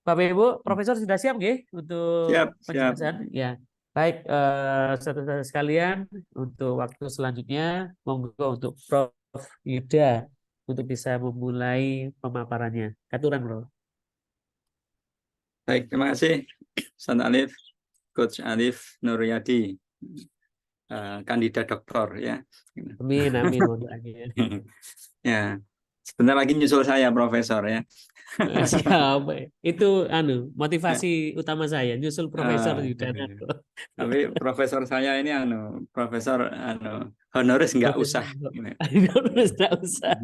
Bapak Ibu, Profesor sudah siap nggih Siap, untuk siap. penjelasan? Ya, baik, saudara-saudara sekalian, untuk waktu selanjutnya, monggo untuk Prof. Yuda untuk bisa memulai pemaparannya. Aturan, Bro. Baik, terima kasih Ustaz Alif, Coach Alif Nuryadi, kandidat doktor ya. Amin, amin, mohon doanya. Ya, sebentar lagi nyusul saya Profesor ya. Siap. Itu motivasi utama saya, nyusul Profesor Yuda. Tapi profesor saya ini profesor honoris nggak usah. Profesor. Tidak usah.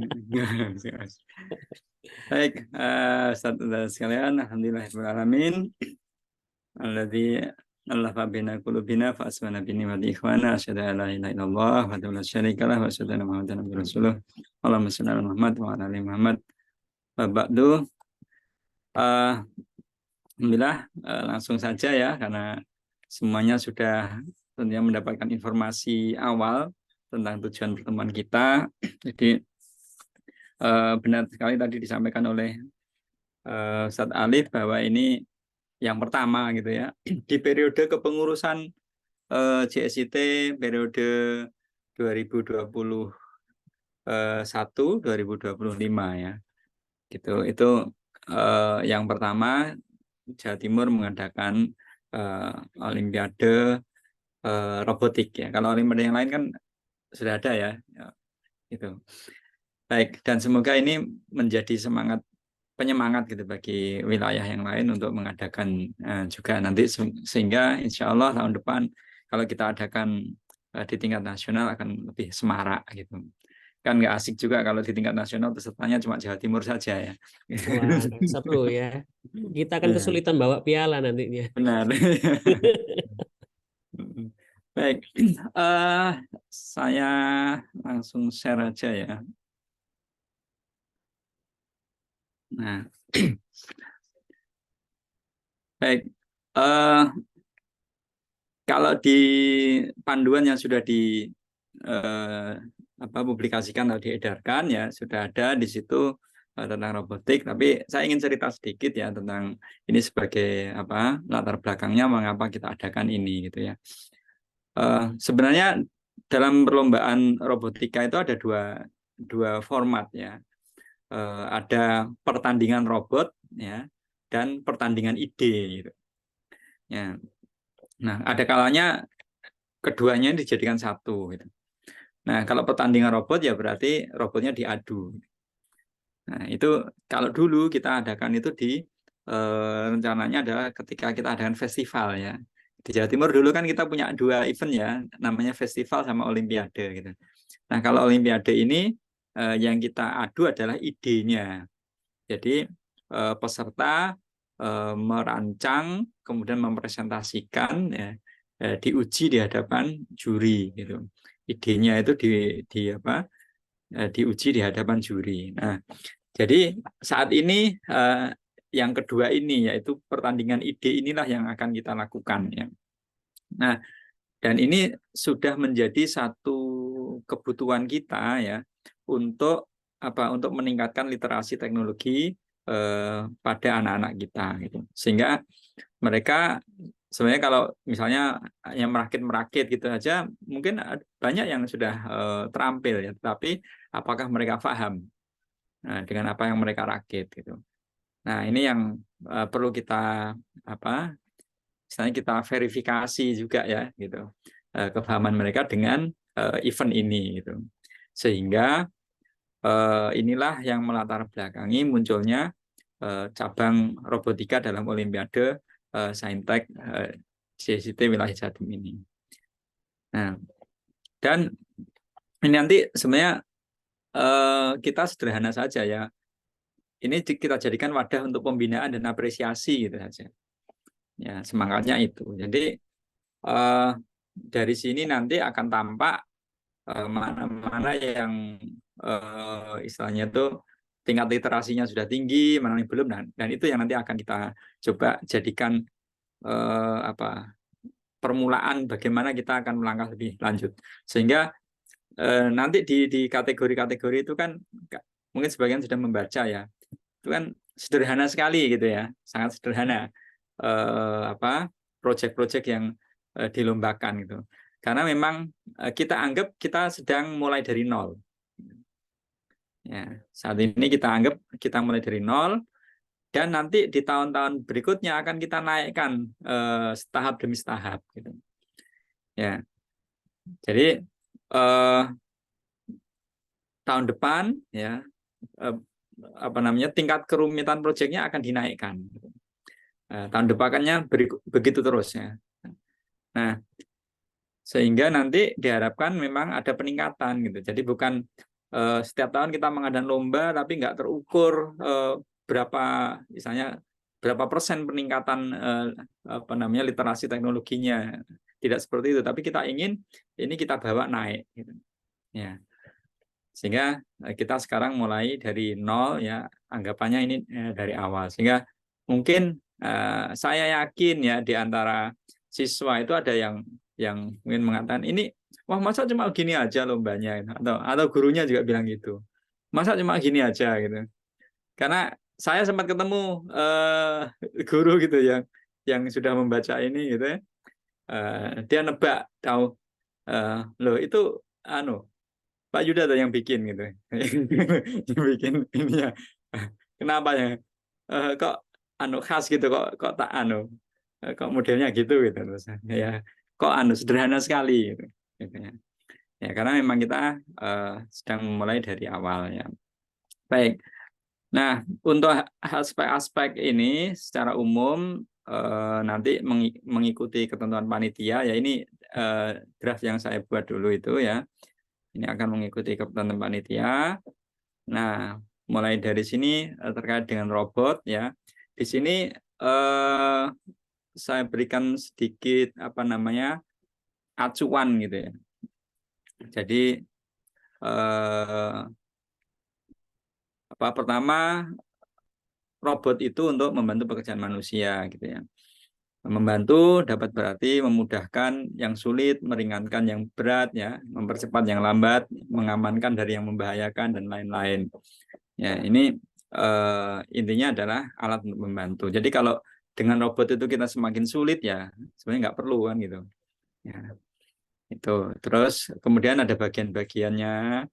Baik, Ustaz sekalian, alhamdulillahirrahmanirrahim. Alladzi allafa bina qulubina fa asmana bi ni'mati ikhwana asyhadu an la ilaha illallah wa la syarika lah wa asyhadu anna muhammadan abduhu rasuluh. Allahumma shalli ala Muhammad wa ala ali Muhammad. Wa ba'du. Alhamdulillah, langsung saja ya karena semuanya sudah tentunya mendapatkan informasi awal tentang tujuan pertemuan kita. Jadi benar sekali tadi disampaikan oleh Ustadz Alif bahwa ini yang pertama gitu ya di periode kepengurusan JSIT periode 2021-2025 ya gitu. Itu yang pertama Jawa Timur mengadakan Olimpiade robotik ya. Kalau Olimpiade yang lain kan sudah ada ya, gitu. Baik, dan semoga ini menjadi penyemangat gitu bagi wilayah yang lain untuk mengadakan juga nanti sehingga insya Allah tahun depan kalau kita adakan di tingkat nasional akan lebih semarak gitu. Kan nggak asik juga kalau di tingkat nasional pesertanya cuma Jawa Timur saja ya. Wah, seru ya. Kita akan Ya, kesulitan bawa piala nantinya. benar. Baik, saya langsung share aja ya. Nah, baik. Kalau di panduan yang sudah publikasikan atau diedarkan ya sudah ada di situ tentang robotik. Tapi saya ingin cerita sedikit ya tentang ini sebagai latar belakangnya mengapa kita adakan ini gitu ya. Sebenarnya dalam perlombaan robotika itu ada dua format ya. Ada pertandingan robot ya dan pertandingan ide gitu. Ya. Nah, ada kalanya keduanya dijadikan satu gitu. Nah, kalau pertandingan robot ya berarti robotnya diadu. Nah, itu kalau dulu kita adakan itu rencananya adalah ketika kita adakan festival ya. Di Jawa Timur dulu kan kita punya dua event ya, namanya festival sama olimpiade gitu. Nah, kalau olimpiade ini yang kita adu adalah idenya. Jadi peserta merancang kemudian mempresentasikan ya, diuji di hadapan juri gitu. Idenya itu diuji di hadapan juri. Nah, jadi saat ini yang kedua ini yaitu pertandingan ide inilah yang akan kita lakukan ya. Nah, dan ini sudah menjadi satu kebutuhan kita ya untuk untuk meningkatkan literasi teknologi pada anak-anak kita gitu. Sehingga mereka sebenarnya kalau misalnya yang merakit-merakit gitu aja mungkin banyak yang sudah terampil ya, tapi apakah mereka paham dengan apa yang mereka rakit gitu. Nah, ini yang perlu kita misalnya kita verifikasi juga ya gitu. Kepahaman mereka dengan event ini gitu. Sehingga inilah yang melatar belakangi munculnya cabang robotika dalam Olimpiade Saintek JSIT wilayah Jatim ini. Nah, dan ini nanti sebenarnya kita sederhana saja ya. Ini kita jadikan wadah untuk pembinaan dan apresiasi gitu saja. Ya, semangatnya itu. Jadi dari sini nanti akan tampak mana-mana yang istilahnya itu tingkat literasinya sudah tinggi, mana yang belum, dan itu yang nanti akan kita coba jadikan permulaan bagaimana kita akan melangkah lebih lanjut. Sehingga nanti di kategori-kategori itu kan mungkin sebagian sudah membaca ya. Itu kan sederhana sekali gitu ya, sangat sederhana proyek-proyek yang dilombakan gitu. Karena memang kita anggap kita sedang mulai dari nol. Ya, saat ini kita anggap kita mulai dari nol, dan nanti di tahun-tahun berikutnya akan kita naikkan setahap demi setahap gitu. Ya. Jadi tahun depan ya tingkat kerumitan proyeknya akan dinaikkan. Tahun depannya begitu terus ya. Nah, sehingga nanti diharapkan memang ada peningkatan gitu. Jadi bukan setiap tahun kita mengadakan lomba tapi nggak terukur berapa misalnya berapa persen peningkatan literasi teknologinya. Tidak seperti itu, tapi kita ingin ini kita bawa naik gitu. Ya. Sehingga kita sekarang mulai dari nol ya, anggapannya ini dari awal. Sehingga mungkin saya yakin ya di antara siswa itu ada yang mungkin mengatakan ini wah masa cuma gini aja lombanya, atau gurunya juga bilang gitu. Masa cuma gini aja gitu. Karena saya sempat ketemu guru gitu yang sudah membaca ini gitu ya. Dia nebak tahu loh itu Pak Yuda tuh yang bikin gitu. Yang bikin ini ya. Kenapa ya? Kok khas gitu kok tak kok modelnya gitu terus ya. Kok sederhana sekali gitu. Gitu ya. Ya karena memang kita sedang memulai dari awal ya. Baik. Nah, untuk aspek-aspek ini secara umum nanti mengikuti ketentuan panitia ya, ini draft yang saya buat dulu itu ya. Ini akan mengikuti ketentuan panitia. Nah, mulai dari sini terkait dengan robot ya. Di sini saya berikan sedikit acuan gitu ya. Jadi pertama robot itu untuk membantu pekerjaan manusia gitu ya. Membantu dapat berarti memudahkan yang sulit, meringankan yang berat ya, mempercepat yang lambat, mengamankan dari yang membahayakan dan lain-lain. Ya, ini intinya adalah alat untuk membantu. Jadi kalau dengan robot itu kita semakin sulit ya, sebenarnya nggak perlu kan gitu. Ya, itu. Terus kemudian ada bagian-bagiannya.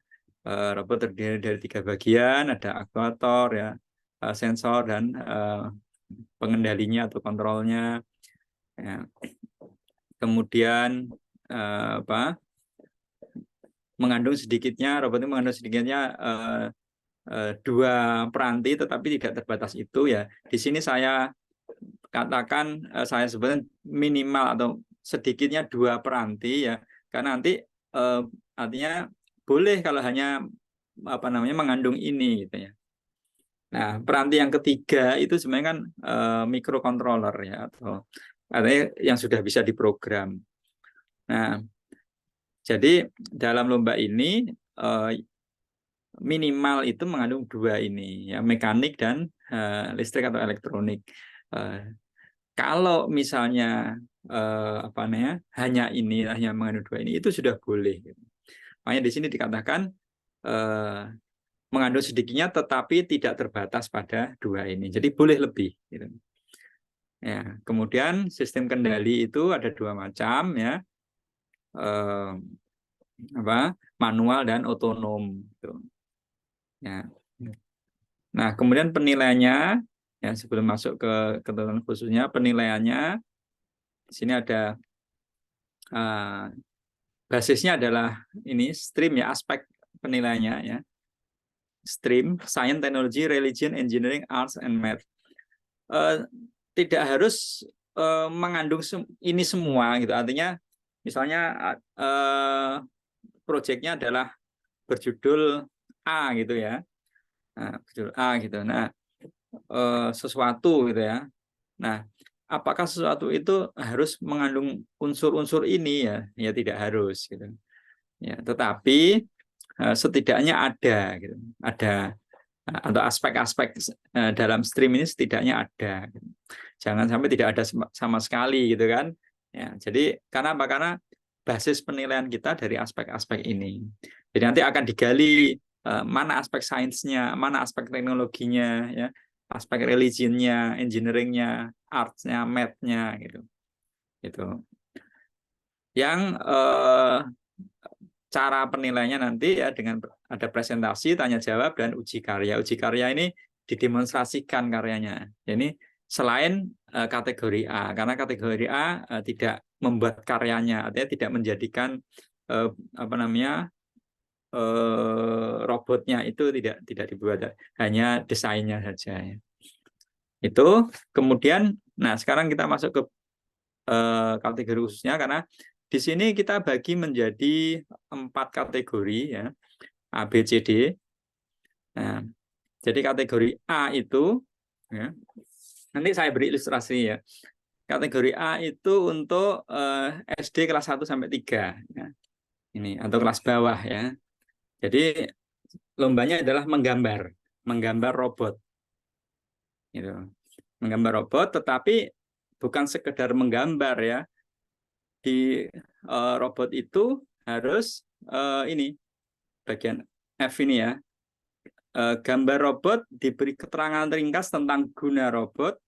Robot terdiri dari 3 bagian, ada aktuator ya, sensor dan pengendalinya atau kontrolnya. Ya. Kemudian robot itu mengandung sedikitnya 2 peranti, tetapi tidak terbatas itu ya. Di sini saya katakan saya sebutkan minimal atau sedikitnya 2 peranti ya, karena nanti artinya boleh kalau hanya mengandung ini gitu ya. Nah, peranti yang ketiga itu sebenarnya kan microcontroller ya, atau artinya yang sudah bisa diprogram. Nah, jadi dalam lomba ini minimal itu mengandung 2 ini ya, mekanik dan listrik atau elektronik. Kalau misalnya hanya mengandung 2 ini itu sudah boleh. Makanya di sini dikatakan mengandung sedikitnya tetapi tidak terbatas pada 2 ini. Jadi boleh lebih. Gitu. Ya, kemudian sistem kendali itu ada 2 macam ya, manual dan otonom. Gitu. Ya. Nah, kemudian penilaiannya ya, sebelum masuk ke ketentuan khususnya, penilaiannya di sini ada basisnya adalah ini stream ya, aspek penilaiannya ya. Stream Science, Technology, Religion, Engineering, Arts, and Math. Tidak harus mengandung ini semua gitu. Artinya misalnya proyeknya adalah berjudul A gitu ya. Nah, berjudul A gitu. Nah, sesuatu gitu ya. Nah, apakah sesuatu itu harus mengandung unsur-unsur ini ya? Ya tidak harus gitu. Ya, tetapi setidaknya ada gitu. Ada atau aspek-aspek dalam stream ini setidaknya ada. Jangan sampai tidak ada sama sekali gitu kan. Ya, jadi karena apa? Karena basis penilaian kita dari aspek-aspek ini. Jadi nanti akan digali mana aspek sainsnya, mana aspek teknologinya ya. aspek religionnya, engineeringnya, artsnya, mathnya gitu. Itu. Yang cara penilaiannya nanti ya dengan ada presentasi, tanya jawab, dan uji karya. Uji karya ini didemonstrasikan karyanya. Ini selain kategori A, karena kategori A tidak membuat karyanya, artinya tidak menjadikan apa namanya robotnya itu tidak dibuat, hanya desainnya saja. Itu kemudian, nah sekarang kita masuk ke kategori khususnya, karena di sini kita bagi menjadi 4 kategori ya, A, B, C, D. Nah, jadi kategori A itu ya, nanti saya beri ilustrasi ya. Kategori A itu untuk SD kelas 1 sampai 3 ya. Ini atau kelas bawah ya. Jadi lombanya adalah menggambar robot. Gitu. Menggambar robot, tetapi bukan sekedar menggambar ya. Di robot itu harus ini bagian F ini ya. Gambar robot diberi keterangan ringkas tentang guna robot,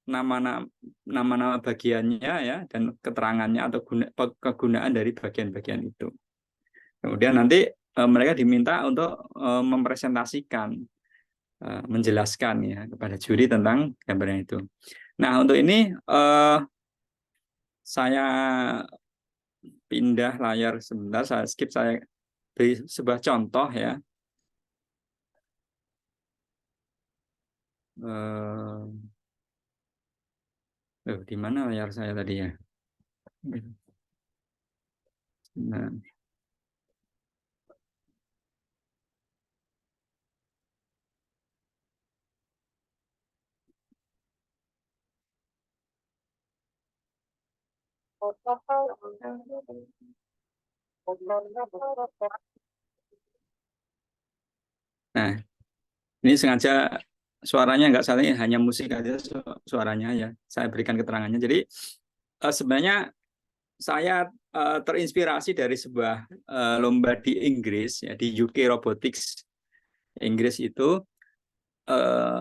nama-nama bagiannya ya, dan keterangannya atau kegunaan dari bagian-bagian itu. Kemudian nanti mereka diminta untuk mempresentasikan, menjelaskan ya kepada juri tentang gambarnya itu. Nah, untuk ini saya pindah layar sebentar, saya skip, saya beri sebuah contoh ya. Di mana layar saya tadi ya? Nah. Nah, ini sengaja suaranya nggak salah, hanya musik aja suaranya ya. Saya berikan keterangannya. Jadi sebenarnya saya terinspirasi dari sebuah lomba di Inggris ya, di UK Robotics Inggris itu.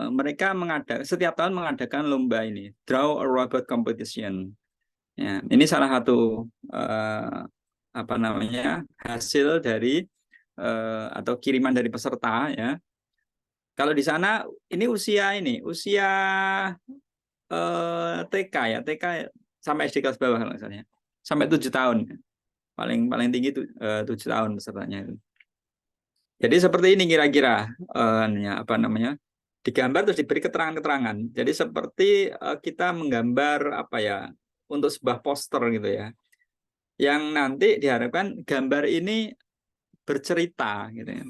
Mereka setiap tahun mengadakan lomba ini, Draw a Robot Competition. Ya, ini salah satu apa namanya hasil dari atau kiriman dari peserta ya. Kalau di sana ini usia TK ya, TK sampai SD kelas bawah kalau misalnya, sampai 7 tahun, paling paling tinggi itu 7 tahun pesertanya itu. Jadi seperti ini kira-kira apa namanya, digambar terus diberi keterangan-keterangan. Jadi seperti kita menggambar apa ya, untuk sebuah poster gitu ya, yang nanti diharapkan gambar ini bercerita gitu ya.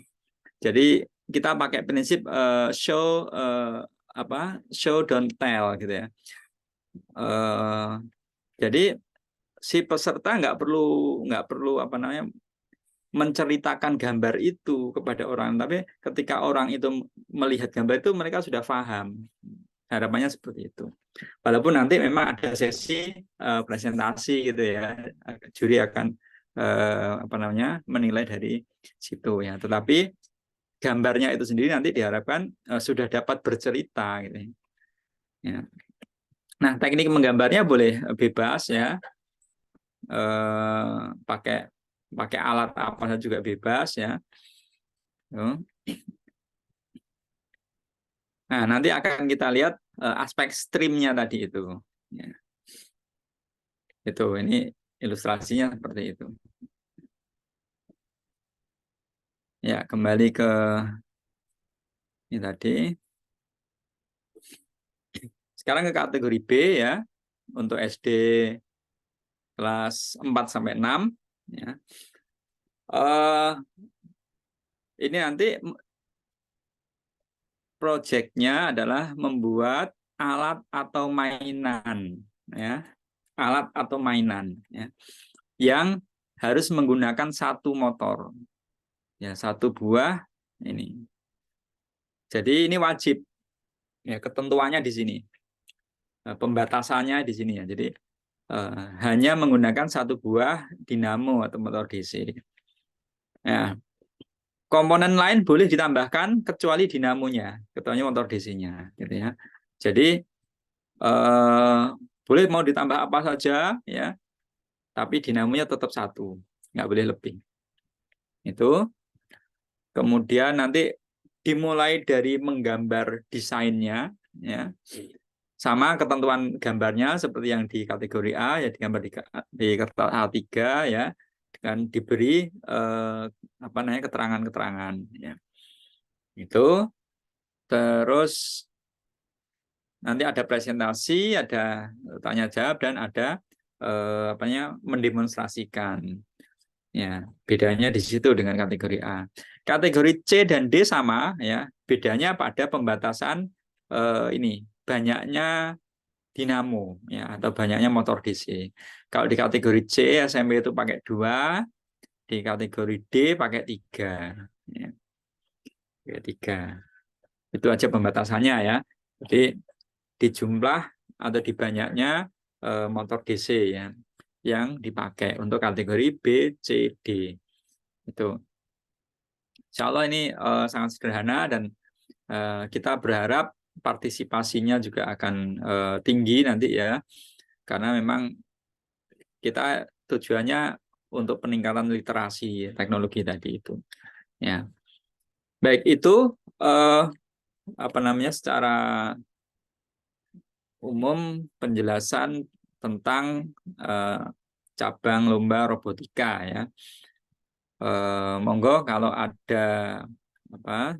Jadi kita pakai prinsip show don't tell gitu ya. Jadi si peserta nggak perlu apa namanya menceritakan gambar itu kepada orang, tapi ketika orang itu melihat gambar itu mereka sudah paham. Harapannya seperti itu. Walaupun nanti memang ada sesi presentasi gitu ya, juri akan apa namanya menilai dari situ ya. Tetapi gambarnya itu sendiri nanti diharapkan sudah dapat bercerita gitu ya. Nah, teknik menggambarnya boleh bebas ya, pakai alat apa saja juga bebas ya. Nah, nanti akan kita lihat aspek streamnya tadi itu. Ya. Itu ini ilustrasinya seperti itu. Ya, kembali ke ini tadi. Sekarang ke kategori B ya, untuk SD kelas 4 sampai 6 ya. Ini nanti proyeknya adalah membuat alat atau mainan ya. Alat atau mainan ya, yang harus menggunakan satu motor. Ya, satu buah ini. Jadi ini wajib. Ya, ketentuannya di sini. Pembatasannya di sini ya. Jadi hanya menggunakan satu buah dinamo atau motor DC. Nah, komponen lain boleh ditambahkan kecuali dinamonya, ketuanya motor DC-nya, gitu ya. Jadi boleh mau ditambah apa saja, ya, tapi dinamonya tetap satu, nggak boleh lebih. Itu. Kemudian nanti dimulai dari menggambar desainnya, ya. Sama ketentuan gambarnya seperti yang di kategori A, ya digambar di kertas A3, ya, dan diberi apa namanya keterangan-keterangan, ya. Itu terus nanti ada presentasi, ada tanya jawab, dan ada apa namanya mendemonstrasikan. Ya, bedanya di situ dengan kategori A. Kategori C dan D sama, ya. Bedanya pada pembatasan ini banyaknya dinamo, ya, atau banyaknya motor DC. Kalau di kategori C SMP itu pakai 2, di kategori D pakai 3, ya. Pakai 3. Itu aja pembatasannya, ya. Jadi di jumlah atau di banyaknya motor DC, ya, yang dipakai untuk kategori B, C, D. Itu. Insya Allah ini sangat sederhana, dan kita berharap partisipasinya juga akan tinggi nanti, ya, karena memang kita tujuannya untuk peningkatan literasi teknologi tadi itu, ya. Baik, itu apa namanya secara umum penjelasan tentang cabang lomba robotika, ya. Monggo kalau ada apa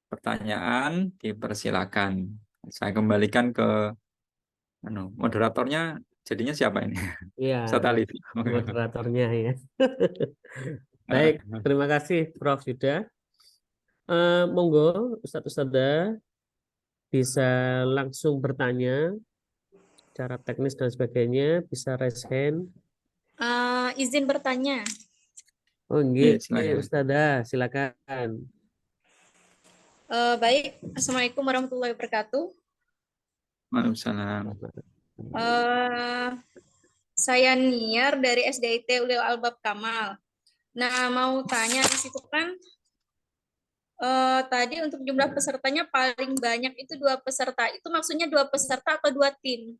pertanyaan dipersilakan. Saya kembalikan ke moderatornya, jadinya siapa ini? Iya, Satelit. moderatornya ya. Baik, terima kasih Prof. Yuda. Monggo Ustadz-Ustadzah bisa langsung bertanya cara teknis dan sebagainya, bisa raise hand. Izin bertanya. Oh, Iya, nggih, silakan. Ustadzah, silakan. Baik, Assalamualaikum warahmatullahi wabarakatuh. Waalaikumsalam. Saya Niar dari SDIT Ulil Albab Kamal. Nah, mau tanya di situ kan tadi untuk jumlah pesertanya paling banyak itu 2 peserta. Itu maksudnya 2 peserta atau 2 tim?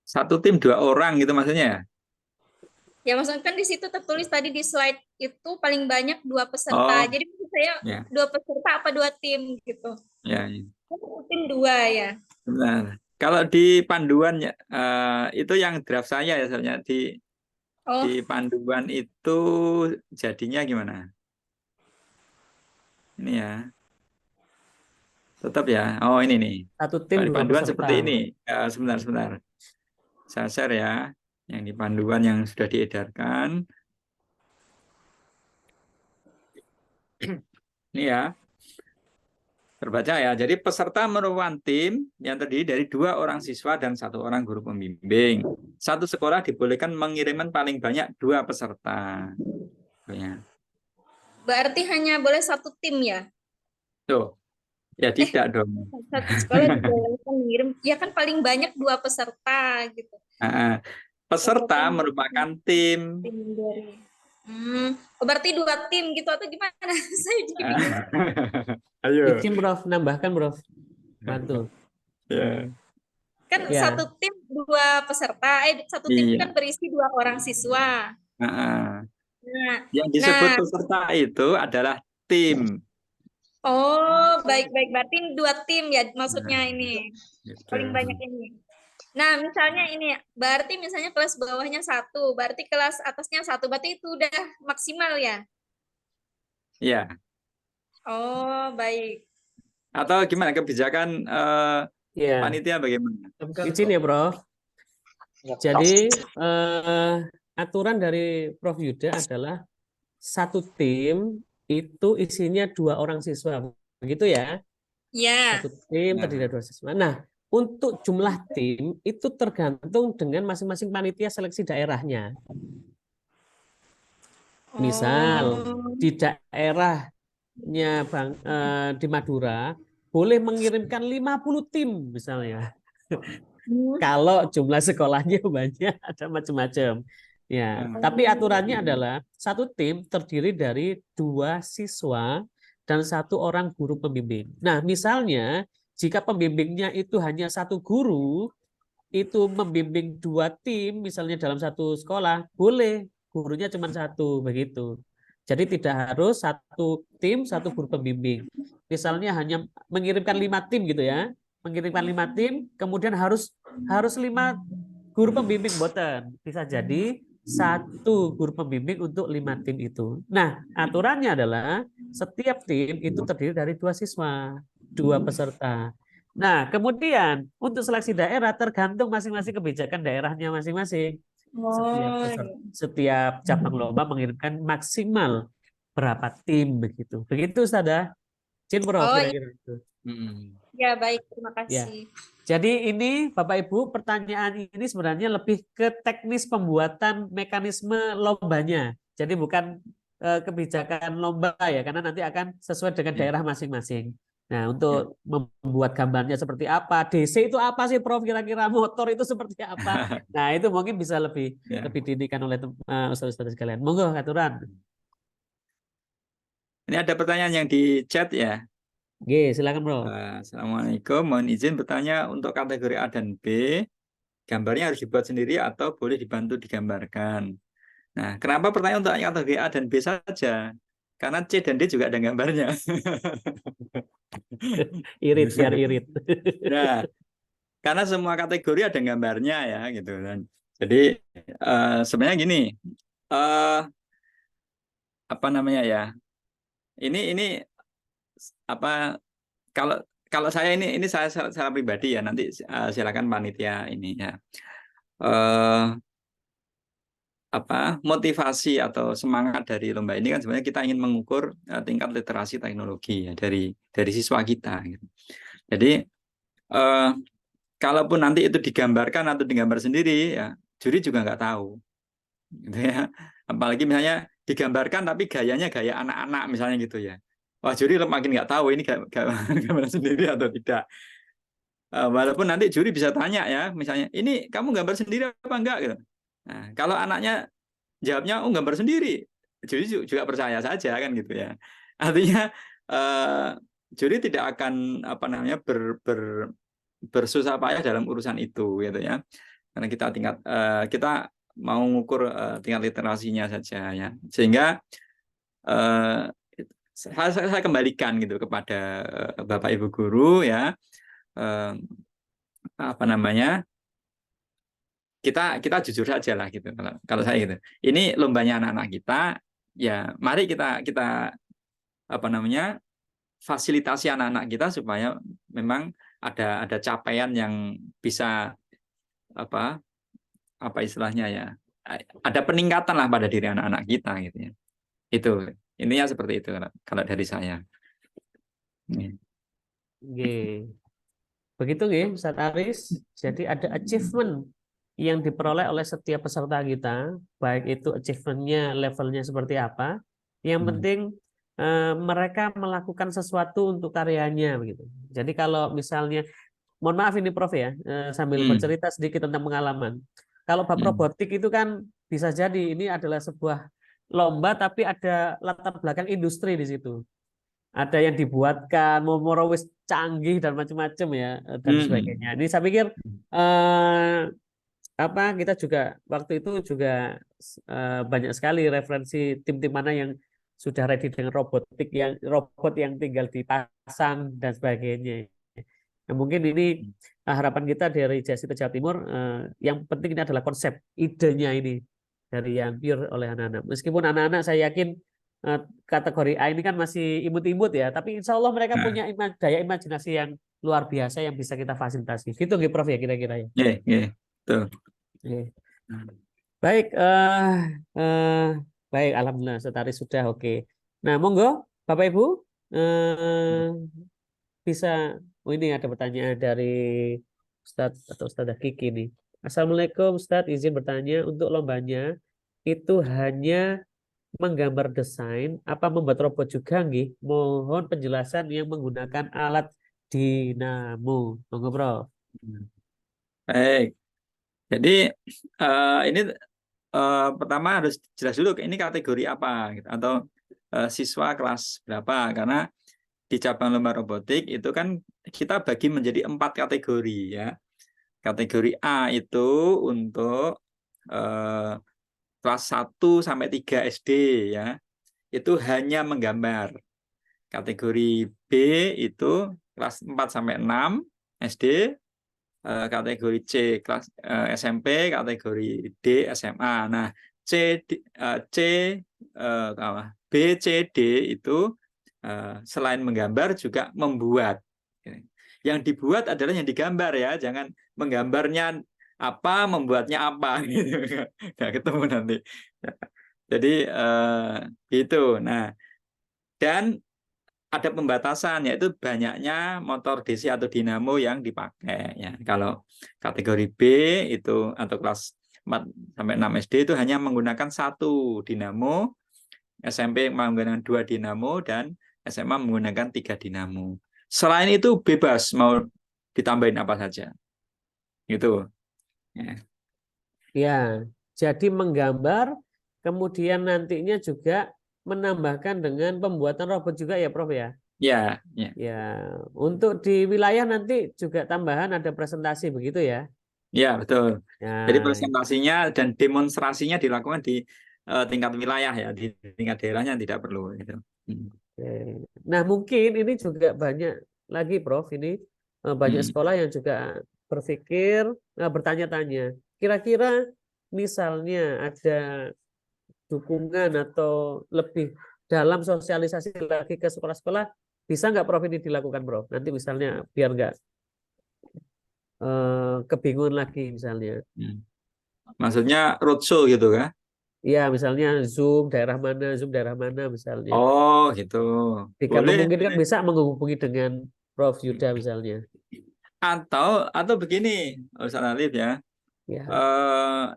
Satu tim 2 orang gitu maksudnya, ya? Ya, maksudnya kan di situ tertulis tadi di slide itu paling banyak 2 peserta. Oh, Jadi maksud saya ya, 2 peserta apa 2 tim gitu? ya, ya. Tim 2 ya. Benar. Kalau di panduan, ya, itu yang draft saya, ya, soalnya di Oh, panduan itu jadinya gimana? Ini, ya. Tetap, ya. Oh, ini nih. Satu tim Kalau di 2 panduan peserta. seperti ini. Sebentar. Saya share, ya. Yang di panduan yang sudah diedarkan. Ini, ya. Terbaca, ya. Jadi peserta merupakan tim yang terdiri dari 2 orang siswa dan 1 orang guru pembimbing. Satu sekolah dibolehkan mengirimkan paling banyak 2 peserta. Ya. berarti hanya boleh 1 tim ya? Tuh, ya tidak dong. Satu sekolah dibolehkan mengirim, ya kan paling banyak 2 peserta gitu. Peserta merupakan tim. Tim dari. Berarti 2 tim gitu atau gimana? Saya jadi bingung. Ayo. Izin Prof, nambahkan Prof. Bantu. Ya. Kan Ya. 1 tim 2 peserta, 1 tim Iya. kan berisi 2 orang siswa. Yang disebut peserta itu adalah tim. Oh, baik. Berarti 2 tim ya maksudnya ini. Gitu. Paling banyak ini. Nah, misalnya ini, berarti misalnya kelas bawahnya 1, berarti kelas atasnya 1, berarti itu udah maksimal ya? Ya. Oh, baik. Atau gimana kebijakan Ya. panitia bagaimana? Izin ya, Prof. Jadi aturan dari Prof. Yuda adalah 1 tim itu isinya 2 orang siswa, begitu ya? Ya. 1 tim terdiri dari 2 siswa. Nah, untuk jumlah tim itu tergantung dengan masing-masing panitia seleksi daerahnya. Misal di daerahnya di Madura boleh mengirimkan 50 tim misalnya. Kalau jumlah sekolahnya banyak, ada macam-macam. Ya, Hmm. tapi aturannya adalah satu tim terdiri dari 2 siswa dan 1 orang guru pembimbing. Nah, misalnya jika pembimbingnya itu hanya 1 guru, itu membimbing 2 tim, misalnya dalam satu sekolah, boleh gurunya cuma 1 begitu. Jadi tidak harus 1 tim, 1 guru pembimbing. Misalnya hanya mengirimkan 5 tim gitu ya, mengirimkan 5 tim, kemudian harus 5 guru pembimbing boten. Bisa jadi 1 guru pembimbing untuk 5 tim itu. Nah, aturannya adalah setiap tim itu terdiri dari 2 siswa, 2 peserta. Nah, kemudian untuk seleksi daerah tergantung masing-masing kebijakan daerahnya masing-masing. Oh, Setiap cabang lomba mengirimkan maksimal berapa tim begitu. Begitu Ustazah. Jin Prof oh kira-kira itu. Hmm. ya baik, terima Ya. kasih. Jadi ini Bapak Ibu, pertanyaan ini sebenarnya lebih ke teknis pembuatan mekanisme lombanya. Jadi bukan kebijakan lomba ya, karena nanti akan sesuai dengan Ya. daerah masing-masing. Nah, Ya. untuk membuat gambarnya seperti apa, DC itu apa sih Prof, kira-kira motor itu seperti apa. Nah, itu mungkin bisa lebih Ya. didikan oleh ustaz-ustaz sekalian. Monggo aturan. Ini ada pertanyaan yang di chat ya. Oke, silakan Bro. Assalamualaikum, mohon izin bertanya untuk kategori A dan B, gambarnya harus dibuat sendiri atau boleh dibantu digambarkan? Nah, kenapa pertanyaan untuk kategori A dan B saja? Karena C dan D juga ada gambarnya. Irit biar irit. Nah, karena semua kategori ada gambarnya ya gitu kan. Jadi sebenarnya gini, eh, apa namanya ya? Ini apa kalau kalau saya ini saya pribadi ya, nanti silakan panitia ini ya. Eh, apa motivasi atau semangat dari lomba ini kan sebenarnya kita ingin mengukur tingkat literasi teknologi ya dari siswa kita gitu. Jadi kalaupun nanti itu digambarkan atau digambar sendiri ya juri juga nggak tahu gitu ya. Apalagi misalnya digambarkan tapi gayanya gaya anak-anak misalnya gitu ya. Wah, juri makin nggak tahu ini gambar sendiri atau tidak. Walaupun nanti juri bisa tanya ya, misalnya ini kamu gambar sendiri apa enggak gitu. Nah, kalau anaknya jawabnya oh gambar sendiri, juri juga percaya saja kan gitu ya. Artinya juri tidak akan apa namanya bersusah payah dalam urusan itu gitu ya. Karena kita mau mengukur tingkat literasinya saja ya. Sehingga saya kembalikan gitu kepada Bapak Ibu guru ya, apa namanya, kita jujur saja lah gitu kalau saya gitu. Ini lombanya anak-anak kita, ya mari kita apa namanya, fasilitasi anak-anak kita supaya memang ada capaian yang bisa apa istilahnya ya, ada peningkatan lah pada diri anak-anak kita gitu ya. Itu intinya seperti itu kalau dari saya. Oke. Begitu nggih, Ustaz Aris. Jadi ada achievement yang diperoleh oleh setiap peserta kita, baik itu achievementnya levelnya seperti apa. Yang penting mereka melakukan sesuatu untuk karyanya begitu. Jadi kalau misalnya, mohon maaf ini Prof ya, sambil Hmm. bercerita sedikit tentang pengalaman. Kalau bab Hmm. robotik itu kan bisa jadi ini adalah sebuah lomba tapi ada latar belakang industri di situ, ada yang dibuatkan Momorowis canggih dan macam-macam ya dan Hmm. sebagainya. Ini saya pikir kita juga waktu itu juga banyak sekali referensi tim-tim mana yang sudah ready dengan robot yang tinggal dipasang dan sebagainya. Nah, mungkin ini harapan kita dari Jasita Jawa Timur, yang penting ini adalah konsep, idenya ini dari yang pure oleh anak-anak. Meskipun anak-anak saya yakin kategori A ini kan masih imut-imut ya, tapi insya Allah mereka Nah, punya daya imajinasi yang luar biasa yang bisa kita fasilitasi. Gitu nggih Prof ya kira-kira ya. Tuh. Oke. Baik, baik, alhamdulillah setari sudah oke. Nah, monggo Bapak Ibu, bisa. Oh, ini ada pertanyaan dari Ustadz atau Ustadzah Kiki nih. Assalamualaikum Ustadz, izin bertanya, untuk lombanya itu hanya menggambar desain apa membuat robot juga nggih? Mohon penjelasan yang menggunakan alat dinamo. Monggo, Bro. Baik. Jadi ini pertama harus jelas dulu ini kategori apa gitu, atau siswa kelas berapa, karena di cabang lomba robotik itu kan kita bagi menjadi 4 kategori ya. Kategori A itu untuk kelas 1 sampai 3 SD ya. Itu hanya menggambar. Kategori B itu kelas 4 sampai 6 SD, kategori C kelas SMP, kategori D SMA. Nah, B, C, D itu selain menggambar juga membuat. Yang dibuat adalah yang digambar ya, jangan menggambarnya apa, membuatnya apa gitu. Nggak ketemu nanti. Jadi itu. Nah, dan ada pembatasan, yaitu banyaknya motor DC atau dinamo yang dipakai ya. Kalau kategori B itu atau kelas 4 sampai 6 SD itu hanya menggunakan 1 dinamo, SMP menggunakan 2 dinamo, dan SMA menggunakan 3 dinamo. Selain itu bebas mau ditambahin apa saja. Gitu. Ya. Ya, jadi menggambar, kemudian nantinya juga menambahkan dengan pembuatan robot juga ya, Prof ya. Ya, ya. Ya, untuk di wilayah nanti juga tambahan ada presentasi begitu ya. Ya, betul. Jadi Ya, presentasinya dan demonstrasinya dilakukan di tingkat wilayah ya, di tingkat daerahnya tidak perlu gitu. oke. Nah, mungkin ini juga banyak lagi, Prof. Ini banyak sekolah yang juga berpikir, bertanya-tanya. Kira-kira misalnya ada dukungan atau lebih dalam sosialisasi lagi ke sekolah-sekolah, bisa nggak Prof ini dilakukan, Prof? Nanti misalnya biar nggak kebingungan lagi misalnya. Maksudnya roadshow gitu kan? Ya, misalnya Zoom daerah mana misalnya. Oh, gitu. Jika Boleh, memungkinkan boleh. bisa menghubungi dengan Prof Yuda misalnya. Atau begini, Ustaz Alif ya. Ya,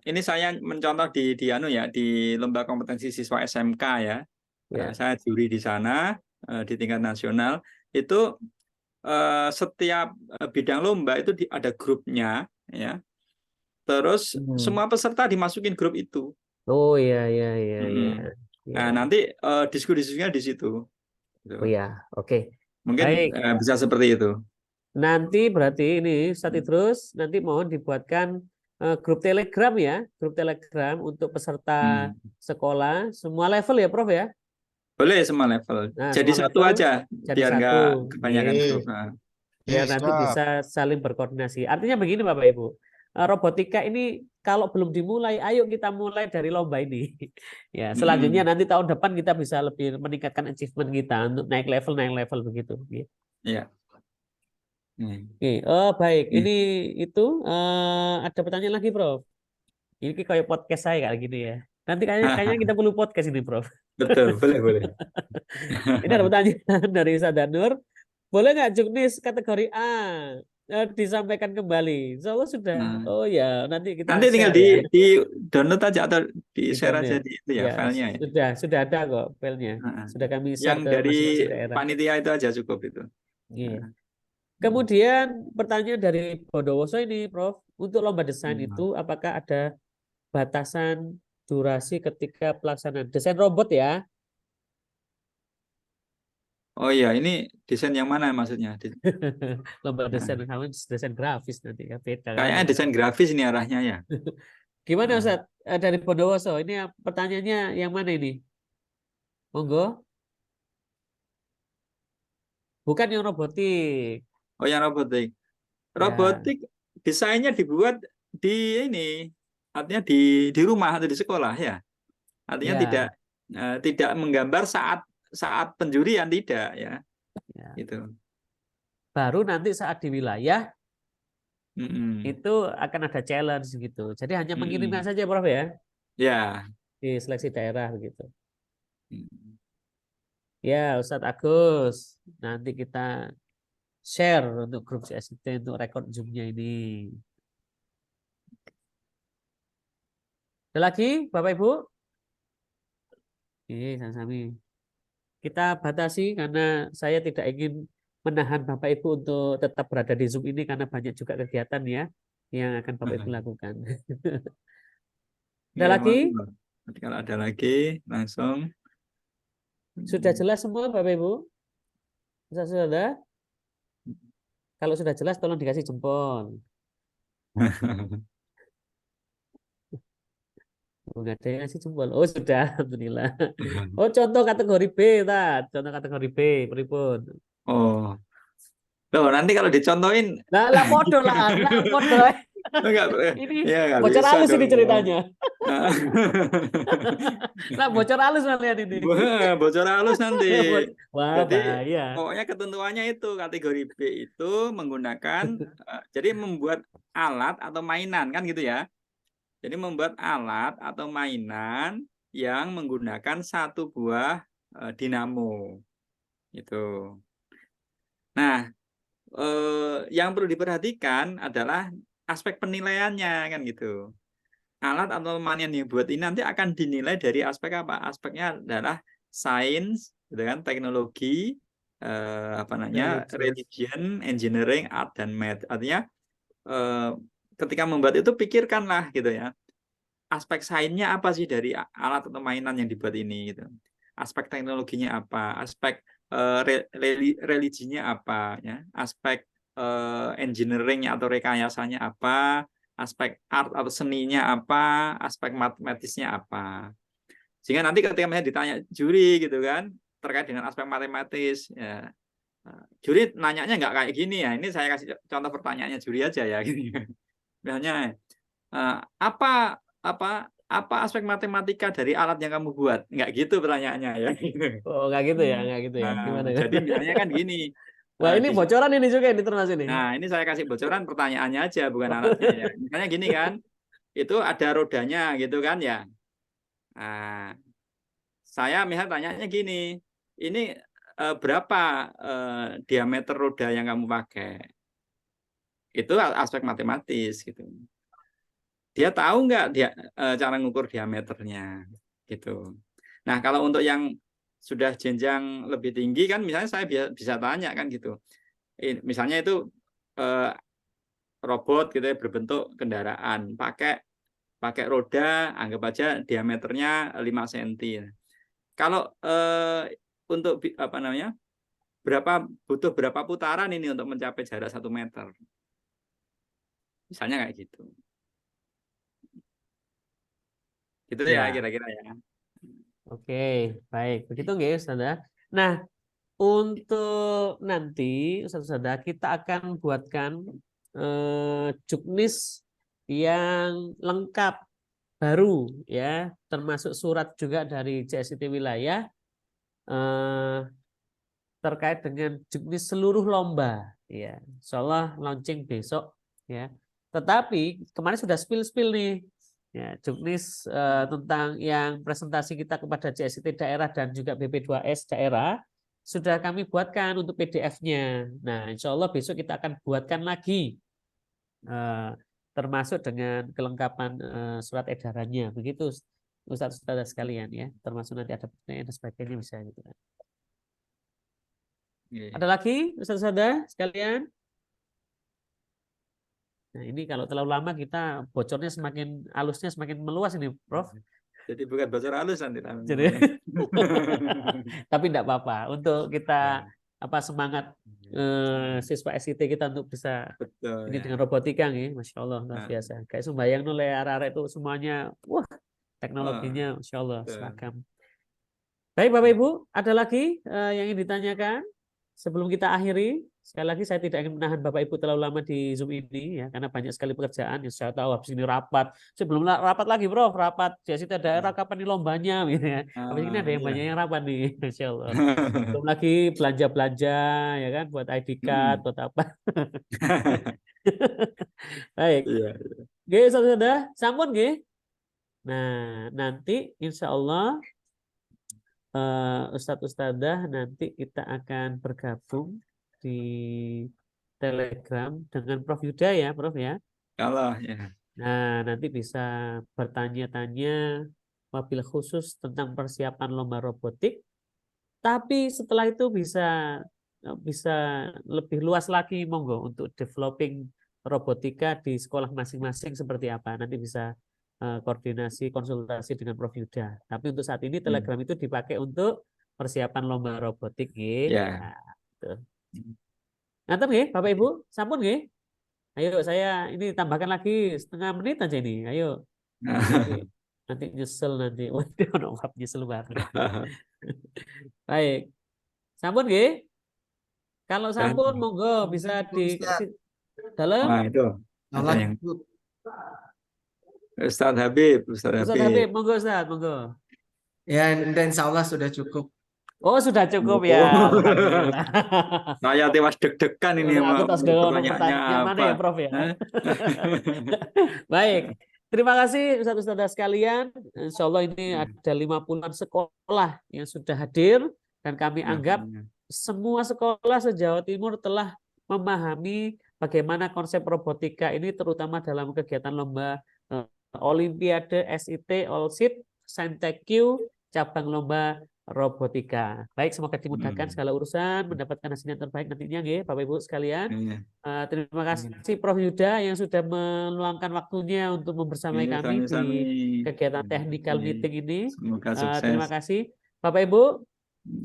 Ini saya mencontoh di anu ya, di lomba kompetensi siswa SMK ya. ya. Saya juri di sana di tingkat nasional. Itu setiap bidang lomba itu ada grupnya ya. Terus Hmm. semua peserta dimasukin grup itu. Oh ya, ya, ya, ya, Mm-mm. Nah, ya. nanti diskusinya di situ. Gitu. Oh ya, oke. Mungkin Baik. bisa seperti itu. Nanti berarti ini Ustadz Idrus nanti mohon dibuatkan grup Telegram ya, grup Telegram untuk peserta Hmm. sekolah semua level ya, Prof ya. Boleh semua level. Nah, Jadi semua satu level aja, jadi biar satu. nggak kebanyakan grup. Nih, Nah. biar nanti Siap. bisa saling berkoordinasi. Artinya begini Bapak Ibu, robotika ini kalau belum dimulai, ayo kita mulai dari lomba ini. Ya, selanjutnya Mm-mm. nanti tahun depan kita bisa lebih meningkatkan achievement kita untuk naik level begitu. Iya. Hmm. Oke, oh baik. Hmm. Ini itu ada pertanyaan lagi, Prof. Ini kayak podcast saya kayak gini ya. Nanti kayaknya kita perlu podcast ini, Prof. Betul, boleh, boleh. Ini ada pertanyaan dari Sadanur. Boleh nggak juknis kategori A disampaikan kembali? Insya Allah sudah. Hmm. Oh ya, nanti kita Nanti tinggal share ya di download aja atau di di share aja download. di itu ya Ya, filenya ya. sudah ada kok filenya. Heeh. Sudah kami Yang share ke dari masing-masing daerah. panitia itu aja cukup itu. Iya. Heeh. Kemudian pertanyaan dari Bondowoso ini, Prof. Untuk lomba desain Hmm. itu apakah ada batasan durasi ketika pelaksanaan desain robot ya? Oh iya, ini desain yang mana maksudnya? Lomba desain Heeh. kamu desain grafis nanti ya beda kan. Kayaknya desain grafis ini arahnya ya. Gimana Heeh. Ustaz? Dari Bondowoso ini pertanyaannya yang mana ini? Monggo. Bukan yang robotik. Oh yang robotik. Ya, Robotik desainnya dibuat di ini, artinya di rumah atau di sekolah ya. Artinya ya, tidak menggambar saat saat penjurian, tidak ya. ya. Itu. Baru nanti saat di wilayah Mm-mm. itu akan ada challenge gitu. Jadi hanya mengirimkan Mm-mm. saja Prof ya Ya. di seleksi daerah begitu. Mm. Ya, Ustadz Agus, nanti kita share untuk grup CST untuk rekod Zoom-nya ini. Ada lagi, Bapak Ibu? Oke, sama-sama. Kita batasi karena saya tidak ingin menahan Bapak Ibu untuk tetap berada di Zoom ini karena banyak juga kegiatan ya yang akan Bapak Ibu lakukan. Ada Iya, lagi? monggo. Nanti kalau ada lagi langsung. Sudah jelas semua Bapak Ibu? Sudah? Kalau sudah jelas tolong dikasih jempol. Enggak ada yang ngasih jempol. Oh sudah, alhamdulillah. Oh contoh kategori B, Tat. Contoh kategori B, pripun. Oh, loh, nanti kalau dicontohin Lah podo lah, podo. enggak, Ini ya nggak bocor bisa halus ini dong. ceritanya. Lah bocor halus kalian ini. Bocor halus nanti. Wah Jadi bahaya. pokoknya ketentuannya itu kategori B itu menggunakan jadi membuat alat atau mainan kan gitu ya. Jadi membuat alat atau mainan yang menggunakan satu buah dinamo itu. Nah, yang perlu diperhatikan adalah aspek penilaiannya kan gitu. Alat atau mainan yang buat ini nanti akan dinilai dari aspek apa? Aspeknya adalah sains, gitu kan, teknologi, apa namanya, religion, engineering, art dan math. Artinya ketika membuat itu pikirkanlah gitu ya. Aspek sainsnya apa sih dari alat atau mainan yang dibuat ini gitu. Aspek teknologinya apa, aspek religinya apa ya, aspek engineeringnya atau rekayasanya apa, aspek art atau seninya apa, aspek matematisnya apa. Sehingga nanti ketika misalnya ditanya juri gitu kan terkait dengan aspek matematis ya, juri nanyanya nggak kayak gini ya. Ini saya kasih contoh pertanyaannya juri aja ya gini. Misalnya apa aspek matematika dari alat yang kamu buat? Nggak gitu pertanyaannya ya. Oh nggak gitu ya, nggak gitu ya. Nah, Gimana? jadi misalnya kan gini. Wah ini Di situ. bocoran ini juga ini termasuk ini. Nah, ini saya kasih bocoran pertanyaannya aja, bukan alatnya ya. Misalnya gini kan, itu ada rodanya gitu kan ya. Nah, saya misal tanyanya gini, ini berapa diameter roda yang kamu pakai? Itu aspek matematis gitu. Dia tahu nggak dia cara ngukur diameternya gitu. Nah, kalau untuk yang sudah jenjang lebih tinggi kan misalnya saya bisa tanya kan gitu. Misalnya itu eh, robot gitu ya berbentuk kendaraan, pakai pakai roda anggap aja diameternya 5 cm. Kalau untuk apa namanya? Butuh berapa putaran ini untuk mencapai jarak 1 meter? Misalnya kayak gitu. Gitu ya Ya, kira-kira ya. oke, baik. Begitu nggak ya, Ustazah? Nah, untuk nanti, Ustazah, kita akan buatkan juknis yang lengkap baru ya, termasuk surat juga dari CSIT wilayah eh, terkait dengan juknis seluruh lomba ya. Insyaallah launching besok ya. Tetapi kemarin sudah spill nih ya, juknis tentang yang presentasi kita kepada CSIT daerah dan juga BP2S daerah sudah kami buatkan untuk PDF-nya. Nah, insya Allah besok kita akan buatkan lagi termasuk dengan kelengkapan surat edarannya. Begitu Ustaz-ustaz sekalian ya, termasuk nanti ada pertanyaan dan sebagainya bisa gitu kan. Ada lagi Ustaz-ustaz sekalian? Nah, ini kalau terlalu lama kita bocornya semakin halusnya semakin meluas ini, Prof. Jadi bukan bocor halus nanti Jadi, namanya. tapi tidak apa-apa untuk kita apa semangat siswa SIT kita untuk bisa Betul ini ya. dengan robotika nih, Masya Allah luar biasa. Kayak sembayang oleh arah-arah itu semuanya, wah teknologinya Masya Allah seragam. Baik Bapak Ibu, ada lagi yang ingin ditanyakan sebelum kita akhiri? Sekali lagi saya tidak ingin menahan Bapak Ibu terlalu lama di Zoom ini ya, karena banyak sekali pekerjaan yang saya tahu habis ini rapat. Sebelum rapat lagi Bro, rapat JSIT daerah kapan nih lombanya gitu ya. Habis ini ada yang banyak yang rapat nih, Masya Allah. Belum lagi belanja-belanja ya kan, buat ID card, buat apa. Baik. Iya. Oke, sudah sampun nggih. Nah, nanti insya Allah Ustadz Ustadzah nanti kita akan bergabung di Telegram dengan Prof Yuda ya, Prof ya. Kalau ya. Nah, nanti bisa bertanya-tanya wabil khusus tentang persiapan lomba robotik. Tapi setelah itu bisa lebih luas lagi, monggo untuk developing robotika di sekolah masing-masing seperti apa. Nanti bisa koordinasi konsultasi dengan Prof Yuda. Tapi untuk saat ini Hmm. Telegram itu dipakai untuk persiapan lomba robotik nggih. Ya. Nah, tuh. Ngaten nggih, Bapak Ibu, sampun nggih. Ayo saya ini tambahkan lagi setengah menit aja ini. Ayo. Nanti nyesel nanti. Waduh, maaf nyesel banget. Baik. Sampun nggih? Kalau Dan, sampun monggo bisa dikasih dalam. nah itu ada Salah yang ikut. Ustadz Habib, Ustadz Ustaz Habib. Habib, monggo Ustaz, monggo. Ya, insya Allah sudah cukup. Oh, sudah cukup Oh. ya. Alhamdulillah. Saya tewas deg-degan ini Aku mau tas dengan pertanyaannya pertanyaan mana apa. ya, Prof ya? Hah? Baik. Terima kasih Ustaz-Ustaz sekalian. Insya Allah ini ada 50-an sekolah yang sudah hadir dan kami anggap semua sekolah se-Jawa Timur telah memahami bagaimana konsep robotika ini terutama dalam kegiatan lomba Olimpiade SIT Allseed Saintekyu cabang lomba robotika. Baik, semoga dimudahkan segala urusan, mendapatkan hasil yang terbaik nantinya nggih, Bapak Ibu sekalian. Iya. Terima kasih Prof Yuda yang sudah meluangkan waktunya untuk membersamai Iya, kami di sami-sami. kegiatan technical Iya. meeting ini. Semoga sukses. Terima kasih Bapak Ibu.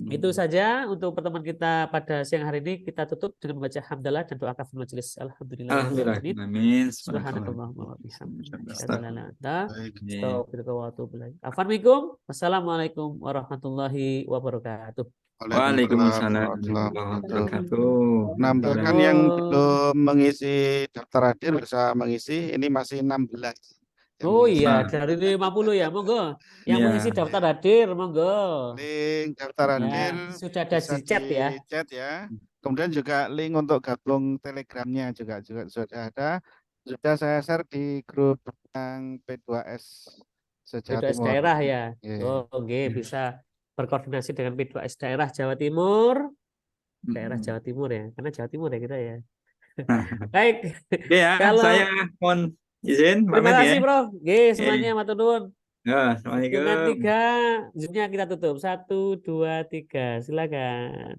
Itu saja untuk pertemuan kita pada siang hari ini. Kita tutup dengan membaca hamdalah dan doa kafir majelis. Alhamdulillah. Alhamdulillah. Amin. Subhanakallahumma wa bihamdika. Asyhadu an la ilaha illa anta Baik. astaghfiruka wa atubu ilaik. Assalamualaikum. Wassalamualaikum warahmatullahi wabarakatuh. Waalaikumsalam warahmatullahi wabarakatuh. Nambahkan yang belum mengisi daftar hadir bisa mengisi, ini masih 16. Yang Oh mengisi. iya, dari 50 ya, monggo. Yang Iya. mengisi daftar hadir, monggo. Link daftar Ya, hadir sudah ada bisa di chat ya. di chat ya. Kemudian juga link untuk gabung Telegramnya juga sudah ada. Sudah saya share di grup yang P2S se-Jawa P2S Timur. daerah ya. Iya. Oh, oke, bisa berkoordinasi dengan P2S daerah Jawa Timur. Daerah Jawa Timur ya, karena Jawa Timur ya kita ya. Baik. Oke ya, Kalau- saya mohon izin Terima pamit kasih, ya. Bro. Oke, semuanya matur nuwun. Ya, Dengan Assalamualaikum. 3, zoomnya kita tutup. 1, 2, 3. Silakan.